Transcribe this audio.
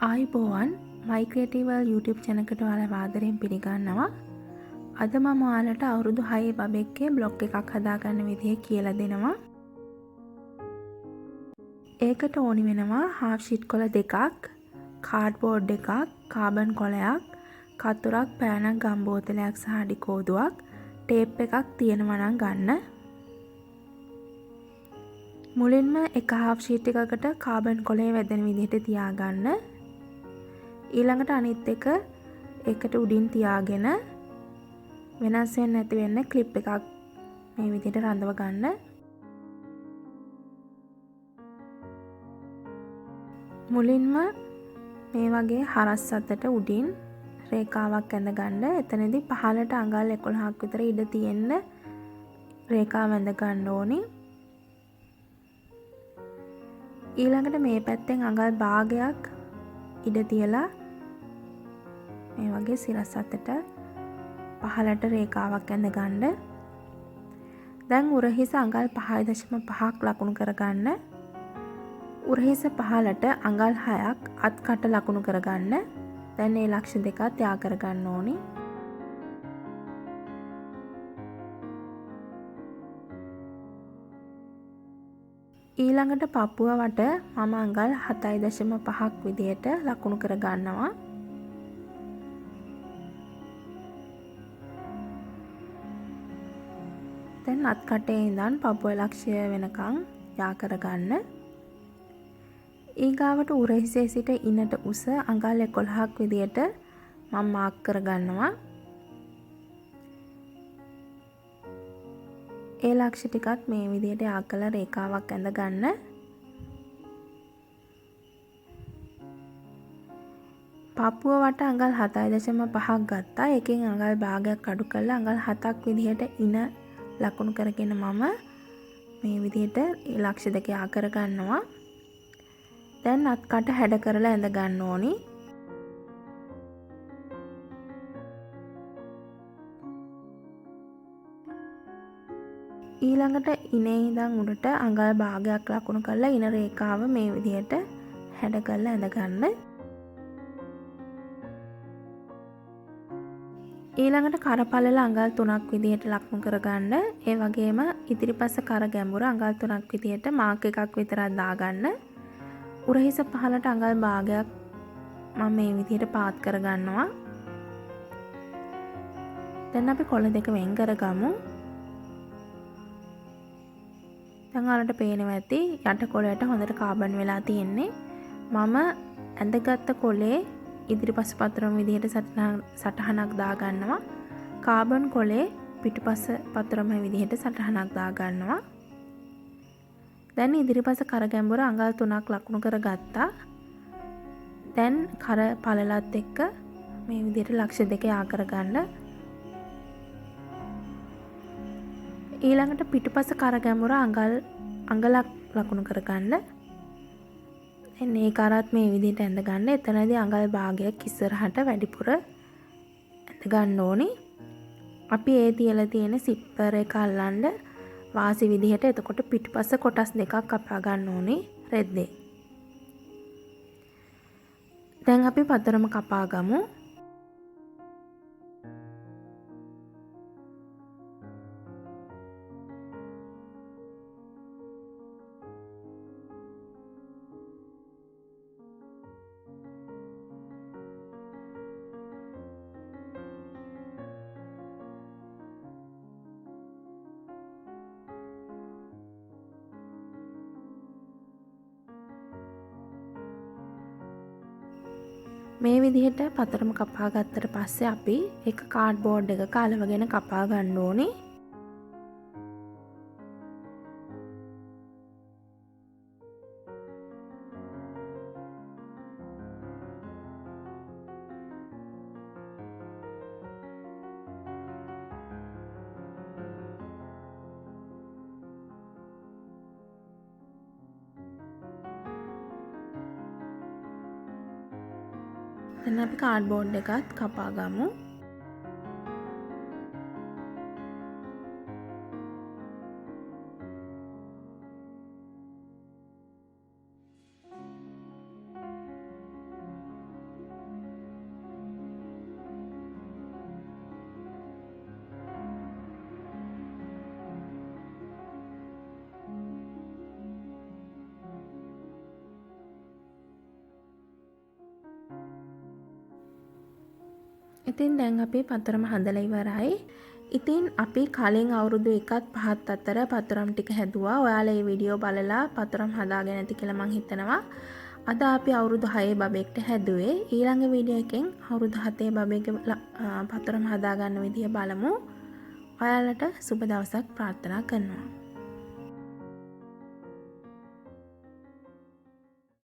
ආයිබෝවන් My Creative World YouTube channel එකට ඔයාලව ආදරයෙන් පිළිගන්නවා. අද මම ඔයාලට අවුරුදු 6 බබෙක්ගේ බ්ලොග් එකක් හදාගන්න විදිහ කියලා දෙනවා. ඒකට ඕනි වෙනවා half sheet කොළ දෙකක්, cardboard එකක්, carbon කොළයක්, කතුරක්, පෑනක්, ගම් බෝතලයක් සහ අඩි කෝදුවක්, ටේප් එකක් තියෙනවා නම් ගන්න. මුලින්ම එක half sheet එකකට carbon කොළේ වැදෙන විදිහට තියාගන්න. ඊළඟට අනිත් එක එකට උඩින් තියාගෙන වෙනස් වෙන්නේ නැති වෙන්න ක්ලිප් එකක් මේ විදිහට රඳව ගන්න. මුලින්ම මේ වගේ හරස් අතට උඩින් රේඛාවක් ඇඳ ගන්න. එතනදී පහළට අඟල් 11ක් විතර ඉඩ තියෙන්න රේඛාව ඇඳ ගන්න ඕනි. ඊළඟට මේ පැත්තෙන් අඟල් භාගයක් ඉඩ තියලා මේ වගේ සිරස් අතට පහළට රේඛාවක් ඇඳ ගන්න. දැන් උරහිස අඟල් 5.5ක් ලකුණු කරගන්න. උරහිස පහළට අඟල් 6ක් අත්කට ලකුණු කරගන්න. දැන් මේ ලක්ෂ දෙකක් ත්‍යාග කරගන්න ඕනි. ඊළඟට පපුව වට මම අඟල් 7.5ක් විදියට ලකුණු කරගන්නවා. දැන් අත්කටේ ඉඳන් පපුව ලක්ෂය වෙනකන් යා කරගන්න. ඊගාවට උරහිසේ සිට ඉනට උස අඟල් 11ක් විදියට මම මාක් කරගන්නවා. ඒ ලක්ෂ ටිකත් මේ විදියට යා කළ රේඛාවක් ඇඳ ගන්න. පපුව වට අඟල් 7.5ක් ගත්තා. එකෙන් අඟල් භාගයක් අඩු කරලා අඟල් 7ක් විදියට ඉන ලකුණු කරගෙන මම මේ විදිහට ලක්ෂ දෙක යා කරගන්නවා. දැන් අත්කට හැඩ කරලා ඇඳ ගන්න ඕනි. ඊළඟට ඉනේ ඉඳන් උඩට අඟල් භාගයක් ලකුණු කරලා ඉන රේඛාව මේ විදිහට හැඩ කරලා ඇඳ ගන්න. ඊළඟට කරපළල අඟල් 3ක් විදිහට ලකුණු කරගන්න. ඒ වගේම ඉදිරිපස කර ගැඹුර අඟල් 3ක් විදිහට මාක් එකක් විතරක් දාගන්න. උරහිස පහළට අඟල් භාගයක් මම මේ විදිහට පාත් කරගන්නවා. දැන් අපි කොළ දෙක වෙන් කරගමු. දැන් ඔයාලට පේනවා ඇති යට කොළයට හොඳට කාබන් වෙලා තියෙන්නේ. මම ඇඳගත්ත කොළේ ඉදිරිපස පතරම විදිහට සටහනක් දාගන්නවා. කාබන් කොළේ පිටුපස පතරම විදිහට සටහනක් දාගන්නවා. දැන් ඉදිරිපස කර ගැඹුර අඟල් 3ක් ලකුණු කරගත්තා. දැන් කර පළලත් එක්ක මේ විදිහට ලක්ෂ දෙක යා කරගන්න. ඊළඟට පිටුපස කර ගැඹුර අඟලක් ලකුණු කරගන්න. දැන් මේ කරත් මේ විදිහට ඇඳ ගන්න. එතනදී අඟල් භාගයක් ඉස්සරහට වැඩිපුර ඇඳ ගන්න ඕනි. අපි ඒ තියලා තියෙන සිප්පර් එක අල්ලන්න වාසි විදිහට. එතකොට පිටුපස කොටස් දෙකක් කපා ගන්න ඕනි රෙද්දේ. දැන් අපි පතරම කපා ගමු. මේ විදිහට පතරම කපා ගත්තට පස්සේ අපි එක කාඩ්බෝඩ් එකක අලවගෙන කපා ගන්න ඕනේ. දැන් අපි කාඩ්බෝඩ් එකත් කපා ගමු. ඉතින් දැන් අපි පතරම හදලා ඉවරයි. ඉතින් අපි කලින් අවුරුදු 1ත් 5ත් අතර පතරම් ටික හැදුවා. ඔයාලා මේ වීඩියෝ බලලා පතරම් හදාගෙන ඇති කියලා මං හිතනවා. අද අපි අවුරුදු 6 බබෙක්ට හැදුවේ. ඊළඟ වීඩියෝ එකෙන් අවුරුදු 7 බබෙක්ගේ පතරම් හදා ගන්න විදිය බලමු. ඔයාලට සුබ දවසක් ප්‍රාර්ථනා කරනවා.